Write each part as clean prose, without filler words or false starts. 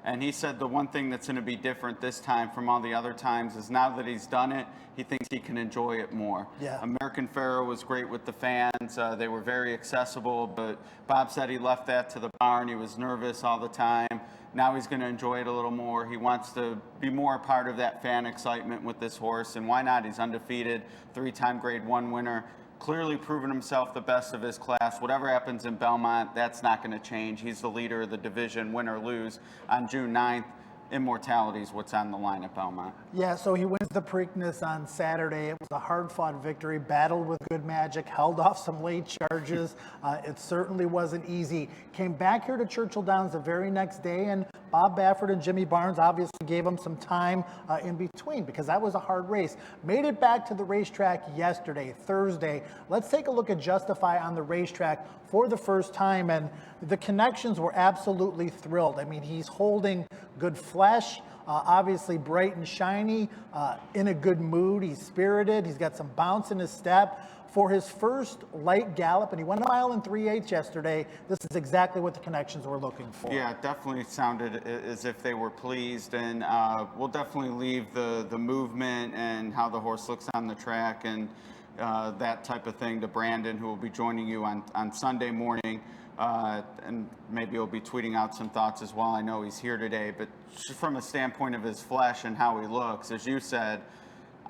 And he said the one thing that's going to be different this time from all the other times is now that he's done it, he thinks he can enjoy it more. Yeah. American Pharoah was great with the fans. They were very accessible, but Bob said he left that to the barn. He was nervous all the time. Now he's going to enjoy it a little more. He wants to be more a part of that fan excitement with this horse, and why not? He's undefeated, 3-time Grade 1 winner. Clearly proven himself the best of his class. Whatever happens in Belmont, that's not going to change. He's the leader of the division, win or lose, on June 9th. Immortality is what's on the line at Belmont. Yeah, so he wins the Preakness on Saturday. It was a hard-fought victory, battled with good magic, held off some late charges. It certainly wasn't easy. Came back here to Churchill Downs the very next day, and Bob Baffert and Jimmy Barnes obviously gave him some time in between because that was a hard race. Made it back to the racetrack yesterday, Thursday. Let's take a look at Justify on the racetrack for the first time, and the connections were absolutely thrilled. I mean, he's holding good flesh, obviously bright and shiny, in a good mood. He's spirited. He's got some bounce in his step. For his first light gallop, and he went 1 mile and 3/8 yesterday, this is exactly what the connections were looking for. Yeah, it definitely sounded as if they were pleased, and we'll definitely leave the movement and how the horse looks on the track and that type of thing to Brandon, who will be joining you on Sunday morning. And maybe he'll be tweeting out some thoughts as well. I know he's here today, but just from a standpoint of his flesh and how he looks, as you said,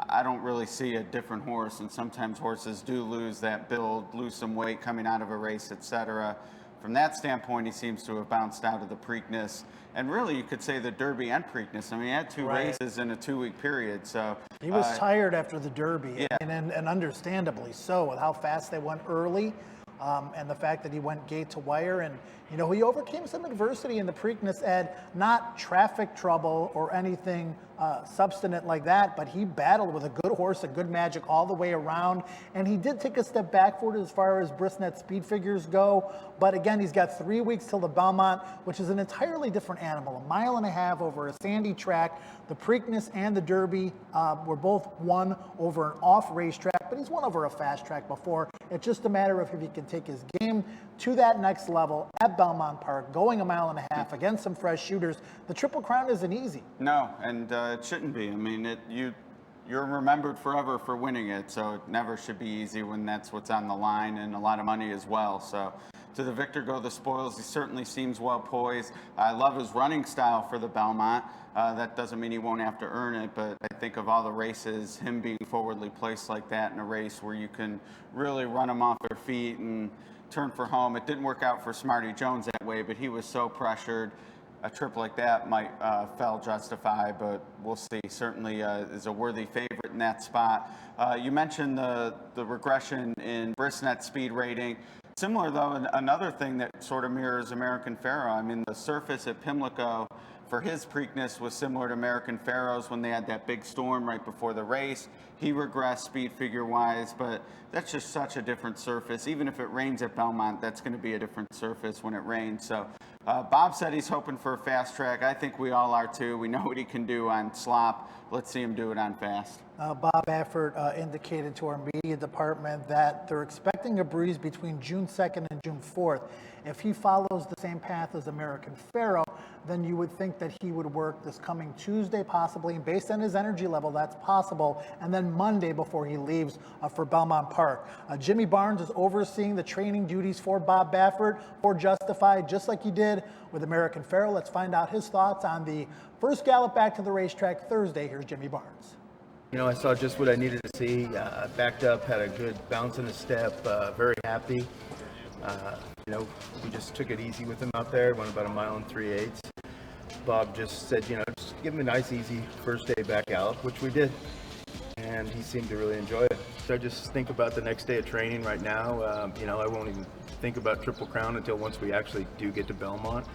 I don't really see a different horse, and sometimes horses do lose that build, lose some weight coming out of a race, etc. From that standpoint, he seems to have bounced out of the Preakness, and really you could say the Derby and Preakness. I mean, he had two races in a 2-week period, so he was tired after the Derby, yeah. and understandably so, with how fast they went early. And the fact that he went gate to wire, and you know, he overcame some adversity in the Preakness, Ed, not traffic trouble or anything substantive like that, but he battled with a good horse, a good magic all the way around, and he did take a step backward as far as Brisnet speed figures go, but again, he's got 3 weeks till the Belmont, which is an entirely different animal, 1.5 miles over a sandy track. The Preakness and the Derby were both won over an off racetrack, but he's won over a fast track before. It's just a matter of if he can take his game to that next level at Belmont Park, going 1.5 miles against some fresh shooters. The Triple Crown isn't easy. No, and it shouldn't be. I mean, you're remembered forever for winning it, so it never should be easy when that's what's on the line, and a lot of money as well. So to the victor go the spoils. He certainly seems well poised. I love his running style for the Belmont. That doesn't mean he won't have to earn it, but I think of all the races, him being forwardly placed like that in a race where you can really run him off their feet and turn for home. It didn't work out for Smarty Jones that way, but he was so pressured. A trip like that might fell Justify, but we'll see. Certainly is a worthy favorite in that spot. You mentioned the regression in Brisnet speed rating. Similar, though, another thing that sort of mirrors American Pharoah. I mean, the surface at Pimlico for his Preakness was similar to American Pharoah's when they had that big storm right before the race. He regressed speed figure-wise, but that's just such a different surface. Even if it rains at Belmont, that's going to be a different surface when it rains. So Bob said he's hoping for a fast track. I think we all are, too. We know what he can do on slop. Let's see him do it on fast. Bob Baffert indicated to our media department that they're expecting a breeze between June 2nd and June 4th. If he follows the same path as American Pharoah, then you would think that he would work this coming Tuesday possibly, and based on his energy level, that's possible, and then Monday before he leaves for Belmont Park. Jimmy Barnes is overseeing the training duties for Bob Baffert for Justify, just like he did with American Pharoah. Let's find out his thoughts on the first gallop back to the racetrack Thursday. Here's Jimmy Barnes. You know, I saw just what I needed to see. Backed up, had a good bounce in the step, very happy. You know, we just took it easy with him out there, went about 1 mile and 3/8. Bob just said, you know, just give him a nice, easy first day back gallop, which we did. And he seemed to really enjoy it. So I just think about the next day of training right now. You know, I won't even think about Triple Crown until once we actually do get to Belmont.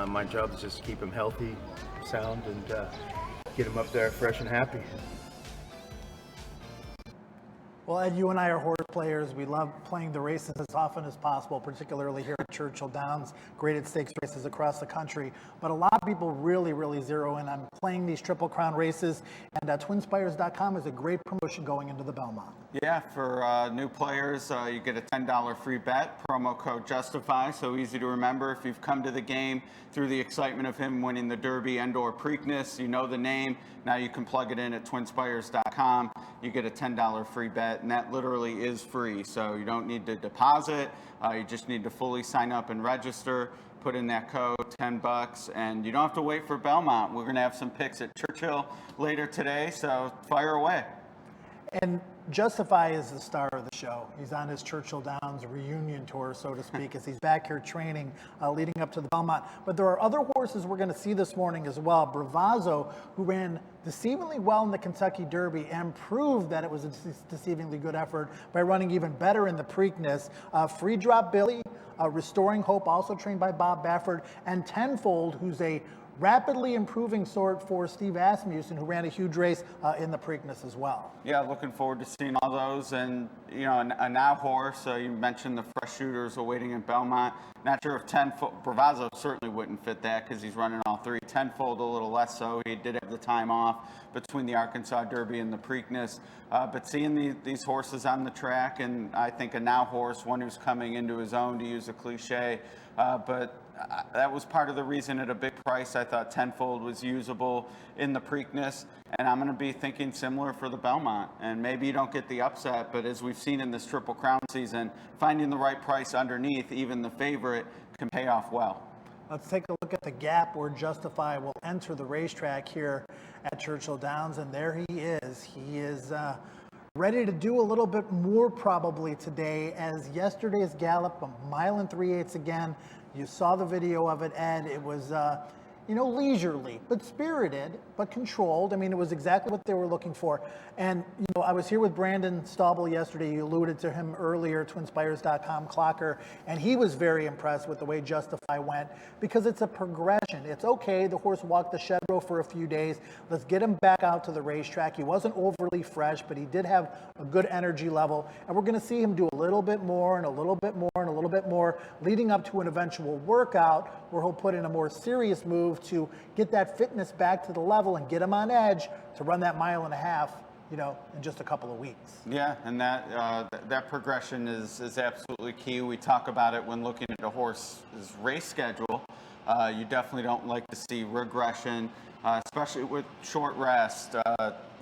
My job is just to keep him healthy, sound, and get him up there fresh and happy. Well, Ed, you and I are horse players. We love playing the races as often as possible, particularly here at Churchill Downs, graded stakes races across the country. But a lot of people really zero in on playing these Triple Crown races, and twinspires.com is a great promotion going into the Belmont. Yeah, for new players, you get a $10 free bet, promo code JUSTIFY, so easy to remember. If you've come to the game through the excitement of him winning the Derby and/or Preakness, you know the name. Now you can plug it in at twinspires.com. You get a $10 free bet, and that literally is free, so you don't need to deposit. You just need to fully sign up and register. Put in that code, $10, and you don't have to wait for Belmont. We're going to have some picks at Churchill later today, so fire away. And Justify is the star of the show. He's on his Churchill Downs reunion tour, so to speak, as he's back here training leading up to the Belmont. But there are other horses we're going to see this morning as well. Bravazzo, who ran deceivingly well in the Kentucky Derby and proved that it was a deceivingly good effort by running even better in the Preakness. Free Drop Billy, Restoring Hope, also trained by Bob Baffert, and Tenfold, who's a rapidly improving sort for Steve Asmussen, who ran a huge race in the Preakness as well. Yeah, looking forward to seeing all those. And, you know, a now horse, you mentioned the fresh shooters awaiting in Belmont. Not sure if Tenfold, Bravazzo certainly wouldn't fit that because he's running all three. Tenfold a little less so. He did have the time off between the Arkansas Derby and the Preakness. But seeing these horses on the track, and I think a now horse, one who's coming into his own, to use a cliche, but that was part of the reason at a big price I thought Tenfold was usable in the Preakness, and I'm going to be thinking similar for the Belmont. And maybe you don't get the upset, but as we've seen in this Triple Crown season, finding the right price underneath, even the favorite, can pay off well. Let's take a look at the gap where Justify will enter the racetrack here at Churchill Downs, and there he is. He is ready to do a little bit more probably today, as yesterday's gallop, 1 mile 3/8 again. You saw the video of it, Ed. It was, leisurely, but spirited, but controlled. I mean, it was exactly what they were looking for. And, I was here with Brandon Staubel yesterday. You alluded to him earlier, twinspires.com clocker, and he was very impressed with the way Justify went because it's a progression. It's okay, the horse walked the shed row for a few days. Let's get him back out to the racetrack. He wasn't overly fresh, but he did have a good energy level, and we're going to see him do a little bit more and a little bit more and a little bit more leading up to an eventual workout where he'll put in a more serious move to get that fitness back to the level and get him on edge to run that 1.5 miles, in just a couple of weeks. Yeah, and that progression is absolutely key. We talk about it when looking at a horse's race schedule. You definitely don't like to see regression, especially with short rest.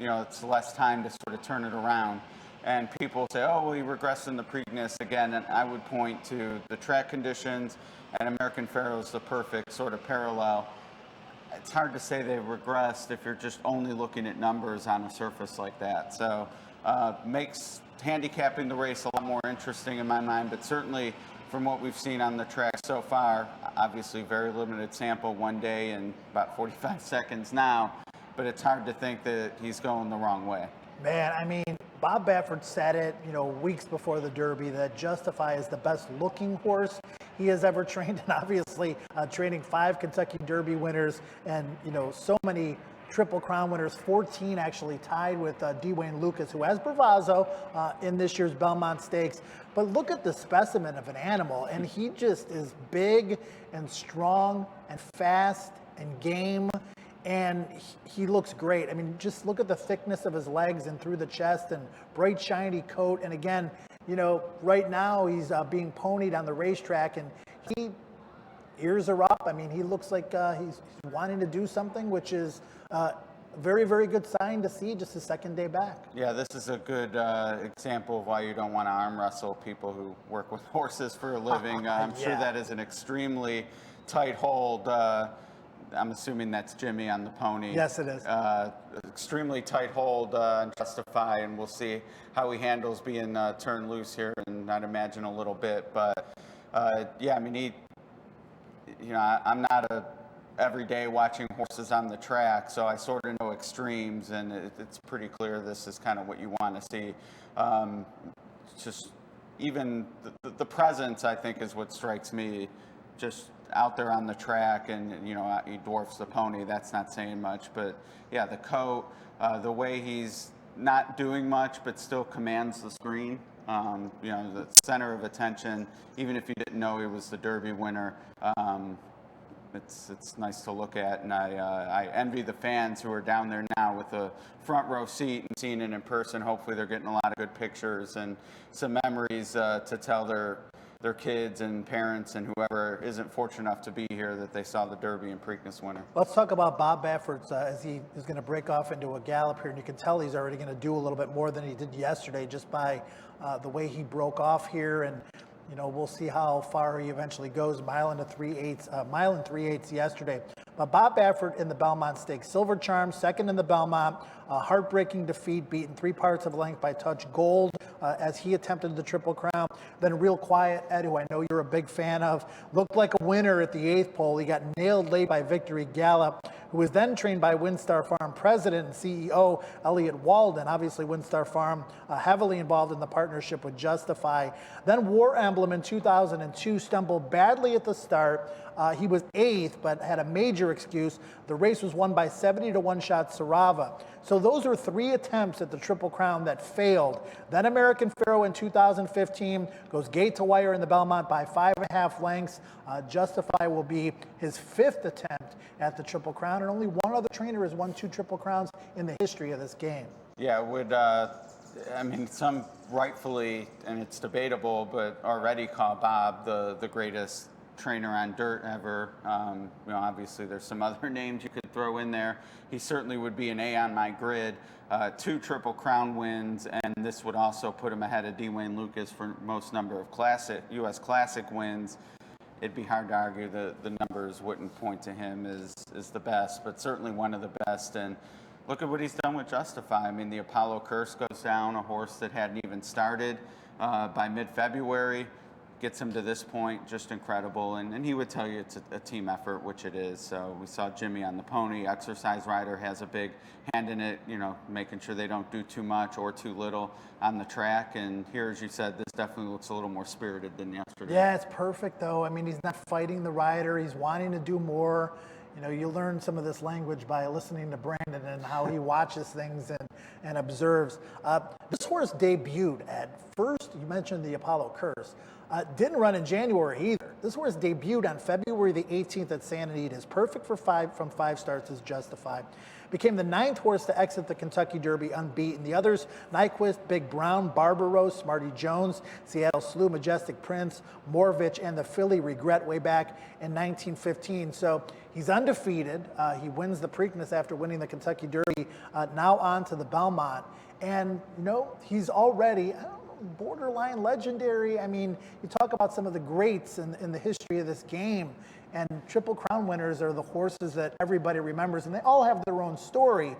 It's less time to sort of turn it around. And people say, oh, well, he regressed in the Preakness again. And I would point to the track conditions, and American Pharoah is the perfect sort of parallel. It's hard to say they've regressed if you're just only looking at numbers on a surface like that. So makes handicapping the race a lot more interesting in my mind, but certainly from what we've seen on the track so far, obviously very limited sample, 1 day and about 45 seconds now, but it's hard to think that he's going the wrong way. Man, I mean, Bob Baffert said it, weeks before the Derby, that Justify is the best looking horse he has ever trained, and obviously training 5 Kentucky Derby winners and, so many Triple Crown winners, 14 actually tied with D. Wayne Lucas, who has Bravazzo in this year's Belmont Stakes. But look at the specimen of an animal, and he just is big and strong and fast and game. And he looks great. I mean, just look at the thickness of his legs and through the chest and bright, shiny coat. And again, right now he's being ponied on the racetrack, and ears are up. I mean, he looks like he's wanting to do something, which is a very, very good sign to see just his second day back. Yeah, this is a good example of why you don't want to arm wrestle people who work with horses for a living. I'm sure that is an extremely tight hold. I'm assuming that's Jimmy on the pony. Yes, it is. Extremely tight hold on Justify, and we'll see how he handles being turned loose here, and I'd imagine a little bit. But I mean, I'm not a everyday watching horses on the track, so I sort of know extremes, and it's pretty clear this is kind of what you want to see. Just even the presence, I think, is what strikes me. Just out there on the track, and he dwarfs the pony. That's not saying much, but yeah, the coat, the way he's not doing much but still commands the screen. The center of attention, even if you didn't know he was the Derby winner. it's nice to look at, and I envy the fans who are down there now with a front row seat and seeing it in person. Hopefully they're getting a lot of good pictures and some memories to tell their kids and parents and whoever isn't fortunate enough to be here that they saw the Derby and Preakness winner. Let's talk about Bob Baffert as he is going to break off into a gallop here, and you can tell he's already going to do a little bit more than he did yesterday just by the way he broke off here. And you know, we'll see how far he eventually goes. Mile and 3/8 yesterday. But Bob Baffert in the Belmont Stakes, Silver Charm, second in the Belmont, a heartbreaking defeat, beaten 3 parts of length by Touch Gold as he attempted the Triple Crown. Then Real Quiet Ed, who I know you're a big fan of, looked like a winner at the 8th pole. He got nailed late by Victory Gallop, who was then trained by Windstar Farm president and CEO Elliott Walden. Obviously, Windstar Farm heavily involved in the partnership with Justify. Then War Emblem in 2002 stumbled badly at the start. He was 8th, but had a major excuse. The race was won by 70-1 shot Sarava. So those are 3 attempts at the Triple Crown that failed. Then American Pharoah in 2015 goes gate to wire in the Belmont by 5.5 lengths. Justify will be his 5th attempt at the Triple Crown, and only one other trainer has won 2 Triple Crowns in the history of this game. Yeah, it would. I mean, some rightfully, and it's debatable, but already call Bob the greatest trainer on dirt ever. You know, obviously there's some other names you could throw in there. He certainly would be an A on my grid. 2 Triple Crown wins, and this would also put him ahead of D. Wayne Lucas for most number of U.S. Classic wins. It'd be hard to argue that the numbers wouldn't point to him as the best, but certainly one of the best. And look at what he's done with Justify. I mean, the Apollo Curse goes down, a horse that hadn't even started by mid-February. Gets him to this point, just incredible. And he would tell you it's a team effort, which it is. So we saw Jimmy on the pony. Exercise Rider has a big hand in it, you know, making sure they don't do too much or too little on the track. And here, as you said, this definitely looks a little more spirited than yesterday. Yeah, it's perfect, though. I mean, he's not fighting the rider. He's wanting to do more. You know, you learn some of this language by listening to Brandon and how he watches things and observes. This horse debuted at first. You mentioned the Apollo Curse. Didn't run in January either. This horse debuted on February the 18th at Santa Anita. Is perfect for 5 starts as Justified. Became the 9th horse to exit the Kentucky Derby unbeaten. The others, Nyquist, Big Brown, Barbaros, Smarty Jones, Seattle Slew, Majestic Prince, Morvich, and the Philly Regret way back in 1915. So he's undefeated. He wins the Preakness after winning the Kentucky Derby. Now on to the Belmont. And, you know, he's already, borderline legendary. I mean, you talk about some of the greats in the history of this game, and Triple Crown winners are the horses that everybody remembers, and they all have their own story.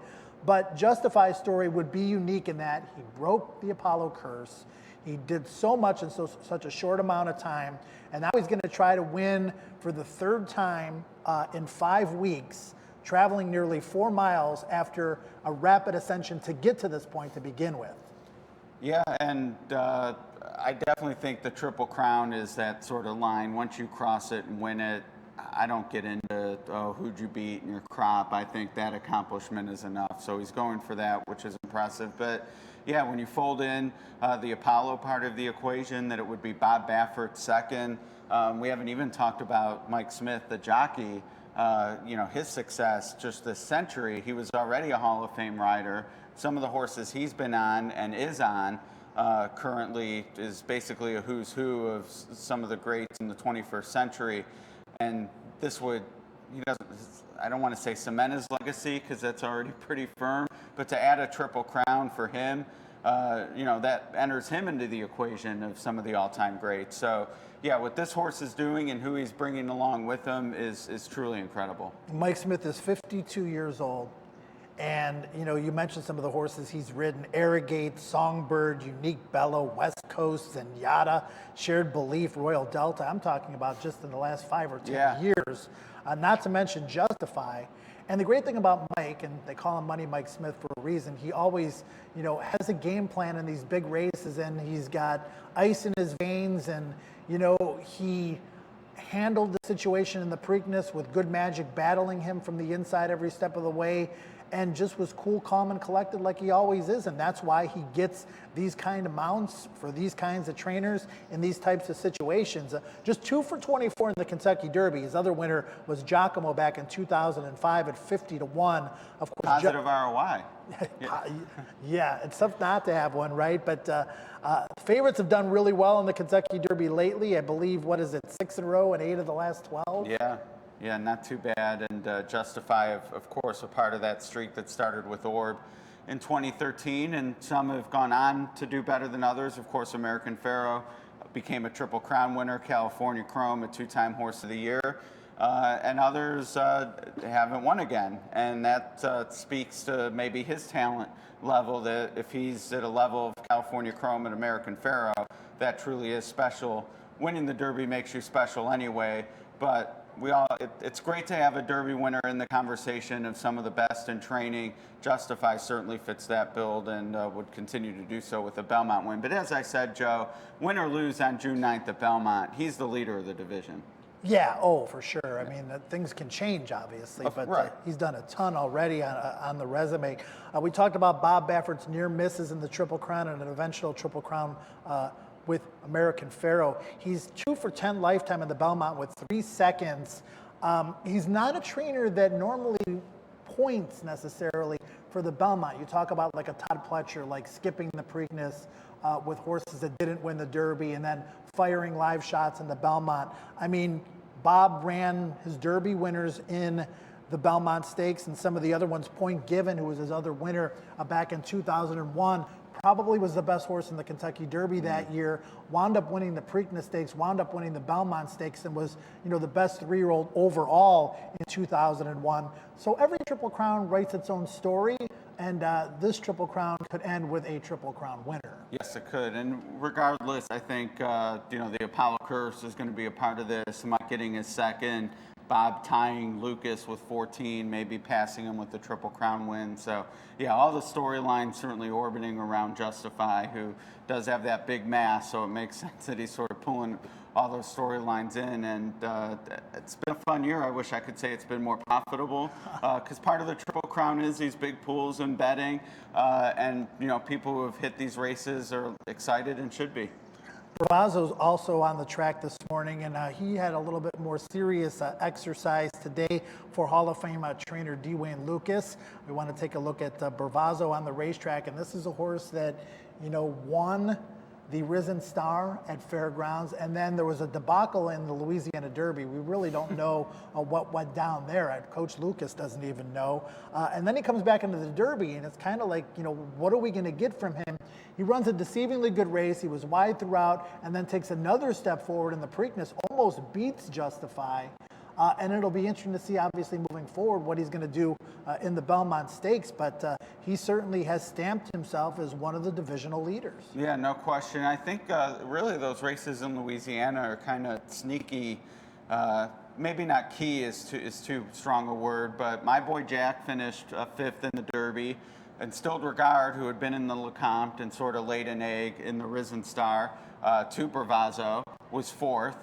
But Justify's story would be unique in that he broke the Apollo Curse. He did so much in such a short amount of time, and now he's going to try to win for the 3rd time in 5 weeks, traveling nearly 4 miles after a rapid ascension to get to this point to begin with. Yeah, and I definitely think the Triple Crown is that sort of line. Once you cross it and win it, I don't get into, who'd you beat in your crop. I think that accomplishment is enough. So he's going for that, which is impressive. But yeah, when you fold in the Apollo part of the equation, that it would be Bob Baffert second. We haven't even talked about Mike Smith, the jockey. You know, his success just this century. He was already a Hall of Fame rider. Some of the horses he's been on and is on currently is basically a who's who of some of the greats in the 21st century. And this would, I don't want to say cement his legacy because that's already pretty firm, but to add a Triple Crown for him, you know, that enters him into the equation of some of the all-time greats. So yeah, what this horse is doing and who he's bringing along with him is truly incredible. Mike Smith is 52 years old. And, you know, you mentioned some of the horses he's ridden: Arrogate, Songbird, Unique Bellow, West Coast, Zenyatta, Shared Belief, Royal Delta. I'm talking about just in the last 5 or 10 years, not to mention Justify. And the great thing about Mike, and they call him Money Mike Smith for a reason, he always, you know, has a game plan in these big races, and he's got ice in his veins, and, you know, he handled the situation in the Preakness with Good Magic battling him from the inside every step of the way. and just was cool, calm, and collected like he always is. And that's why he gets these kind of mounts for these kinds of trainers in these types of situations. Just 2 for 24 in the Kentucky Derby. His other winner was Giacomo back in 2005 at 50-1. Of course, Positive ROI. yeah, it's tough not to have one, right? But favorites have done really well in the Kentucky Derby lately. I believe, what is it, 6 in a row and 8 of the last 12? Yeah, not too bad. And Justify, of course, a part of that streak that started with Orb in 2013. And some have gone on to do better than others. Of course, American Pharoah became a Triple Crown winner, California Chrome, a 2-time Horse of the Year. And others haven't won again. And that speaks to maybe his talent level, that if he's at a level of California Chrome and American Pharoah, that truly is special. Winning the Derby makes you special anyway, but it's great to have a Derby winner in the conversation of some of the best in training. Justify certainly fits that build and would continue to do so with a Belmont win. But as I said, Joe, win or lose on June 9th at Belmont, he's the leader of the division. Yeah, for sure. I mean, things can change, obviously, but right. He's done a ton already on the resume. We talked about Bob Baffert's near misses in the Triple Crown and an eventual Triple Crown with American Pharoah. He's 2 for 10 lifetime in the Belmont with 3 seconds. He's not a trainer that normally points necessarily for the Belmont. You talk about like a Todd Pletcher, like skipping the Preakness with horses that didn't win the Derby and then firing live shots in the Belmont. I mean, Bob ran his Derby winners in the Belmont Stakes and some of the other ones. Point Given, who was his other winner back in 2001, probably was the best horse in the Kentucky Derby that year, wound up winning the Preakness Stakes, wound up winning the Belmont Stakes, and was, the best 3-year-old overall in 2001. So every Triple Crown writes its own story, and this Triple Crown could end with a Triple Crown winner. Yes, it could. And regardless, I think, the Apollo Curse is going to be a part of this. Mike getting his second, Bob tying Lucas with 14, maybe passing him with the Triple Crown win. So, yeah, all the storylines certainly orbiting around Justify, who does have that big mass, so it makes sense that he's sort of pulling all those storylines in. And it's been a fun year. I wish I could say it's been more profitable, because part of the Triple Crown is these big pools and betting. And, people who have hit these races are excited and should be. Bravazzo's also on the track this morning, and he had a little bit more serious exercise today for Hall of Fame trainer Dwayne Lucas. We want to take a look at Bravazzo on the racetrack, and this is a horse that, won the Risen Star at Fairgrounds, and then there was a debacle in the Louisiana Derby. We really don't know what went down there. Coach Lucas doesn't even know. And then he comes back into the Derby, and it's kind of like, what are we going to get from him? He runs a deceivingly good race. He was wide throughout, and then takes another step forward in the Preakness, almost beats Justify. And it'll be interesting to see, obviously, moving forward, what he's going to do in the Belmont Stakes. But he certainly has stamped himself as one of the divisional leaders. Yeah, no question. I think really those races in Louisiana are kind of sneaky. Maybe not key is too strong a word, but my boy Jack finished 5th in the Derby. Instilled Regard, who had been in the Lecomte and sort of laid an egg in the Risen Star to Bravazzo, was 4th.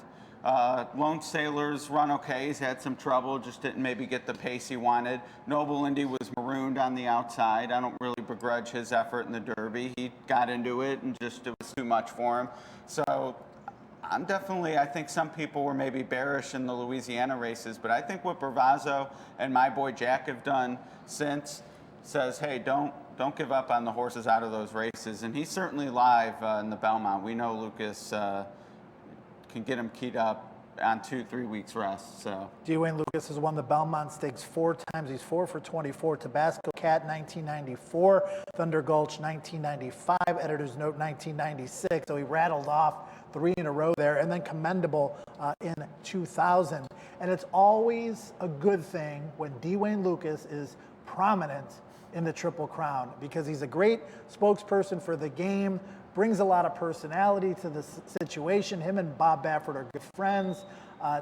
Lone Sailor's run okay. He's had some trouble, just didn't maybe get the pace he wanted. Noble Indy was marooned on the outside. I don't really begrudge his effort in the Derby. He got into it and just it was too much for him. So I think some people were maybe bearish in the Louisiana races, but I think what Bravazzo and my boy Jack have done since says, hey, don't give up on the horses out of those races. And he's certainly live in the Belmont. We know Lucas can get him keyed up on 2-3 weeks rest. So Dwayne Lucas has won the Belmont Stakes 4 times. He's 4 for 24. Tabasco Cat 1994, Thunder Gulch 1995, Editor's Note 1996. So he rattled off 3 in a row there, and then Commendable in 2000. And it's always a good thing when Dwayne Lucas is prominent in the Triple Crown, because he's a great spokesperson for the game, brings a lot of personality to the situation. Him and Bob Baffert are good friends.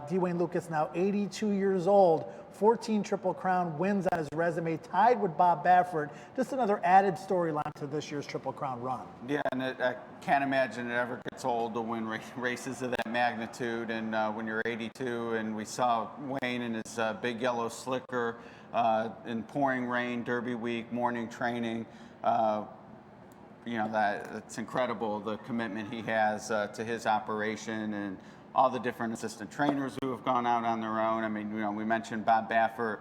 Dwayne Lucas, now 82 years old, 14 Triple Crown wins on his resume, tied with Bob Baffert. Just another added storyline to this year's Triple Crown run. Yeah, and I can't imagine it ever gets old to win races of that magnitude. And when you're 82, and we saw Wayne in his big yellow slicker in pouring rain, Derby week, morning training. You know, it's incredible, the commitment he has to his operation, and all the different assistant trainers who have gone out on their own. I mean, you know, we mentioned Bob Baffert,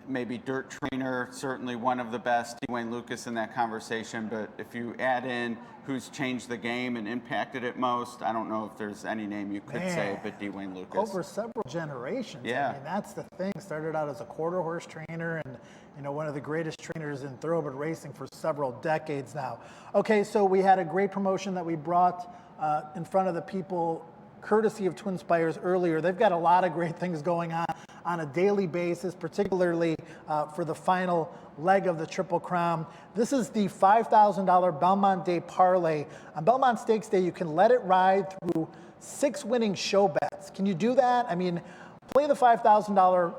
maybe dirt trainer, certainly one of the best, Dwayne Lucas in that conversation. But if you add in who's changed the game and impacted it most, I don't know if there's any name you could say but Dwayne Lucas. Over several generations. Yeah. I mean, that's the thing. Started out as a quarter horse trainer and, you know, one of the greatest trainers in thoroughbred racing for several decades now. Okay, so we had a great promotion that we brought in front of the people courtesy of Twin Spires earlier. They've got a lot of great things going on a daily basis, particularly for the final leg of the Triple Crown. This is the $5,000 Belmont Day Parlay. On Belmont Stakes Day, you can let it ride through 6 winning show bets. Can you do that? I mean, play the $5,000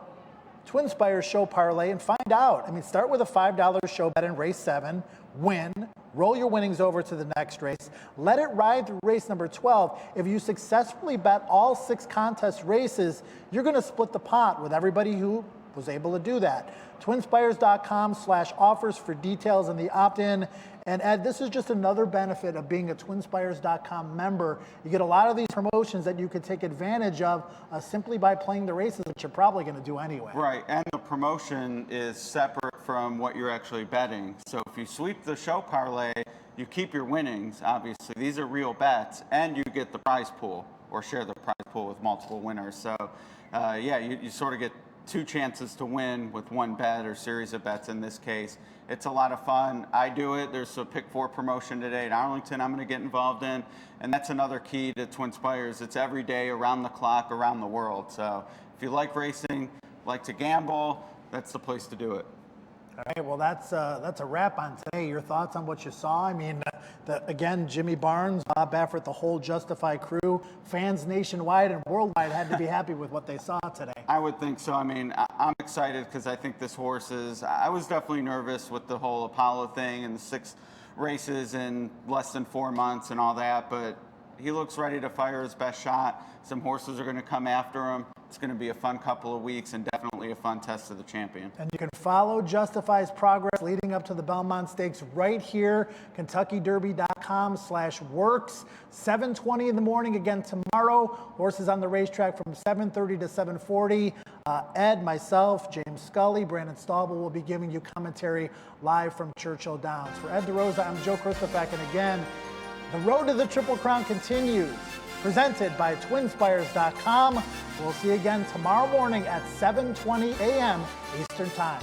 Twin Spires show parlay and find out. I mean, start with a $5 show bet in race 7, win, roll your winnings over to the next race, let it ride through race number 12. If you successfully bet all 6 contest races, you're going to split the pot with everybody who was able to do that. twinspires.com/offers for details and the opt-in. And Ed, this is just another benefit of being a twinspires.com member. You get a lot of these promotions that you could take advantage of simply by playing the races, which you're probably going to do anyway. Right, and the promotion is separate from what you're actually betting. So if you sweep the show parlay, you keep your winnings, obviously. These are real bets, and you get the prize pool, or share the prize pool with multiple winners. So, yeah, you sort of get 2 chances to win with 1 bet or series of bets in this case. It's a lot of fun. I do it. There's a Pick 4 promotion today at Arlington I'm going to get involved in, and that's another key to Twin Spires. It's every day, around the clock, around the world. So if you like racing, like to gamble, that's the place to do it. All right, well, that's a wrap on today. Your thoughts on what you saw? I mean, again, Jimmy Barnes, Bob Baffert, the whole Justify crew, fans nationwide and worldwide had to be happy with what they saw today. I would think so. I mean, I'm excited because I think this horse is, I was definitely nervous with the whole Apollo thing and the 6 races in less than 4 months and all that, but he looks ready to fire his best shot. Some horses are going to come after him. It's going to be a fun couple of weeks and definitely a fun test of the champion. And you can follow Justify's progress leading up to the Belmont Stakes right here, KentuckyDerby.com/works, 7:20 in the morning again tomorrow. Horses on the racetrack from 7:30 to 7:40. Ed, myself, James Scully, Brandon Staubel will be giving you commentary live from Churchill Downs. For Ed DeRosa, I'm Joe Christopher, and again, the road to the Triple Crown continues. Presented by twinspires.com. We'll see you again tomorrow morning at 7:20 a.m. Eastern Time.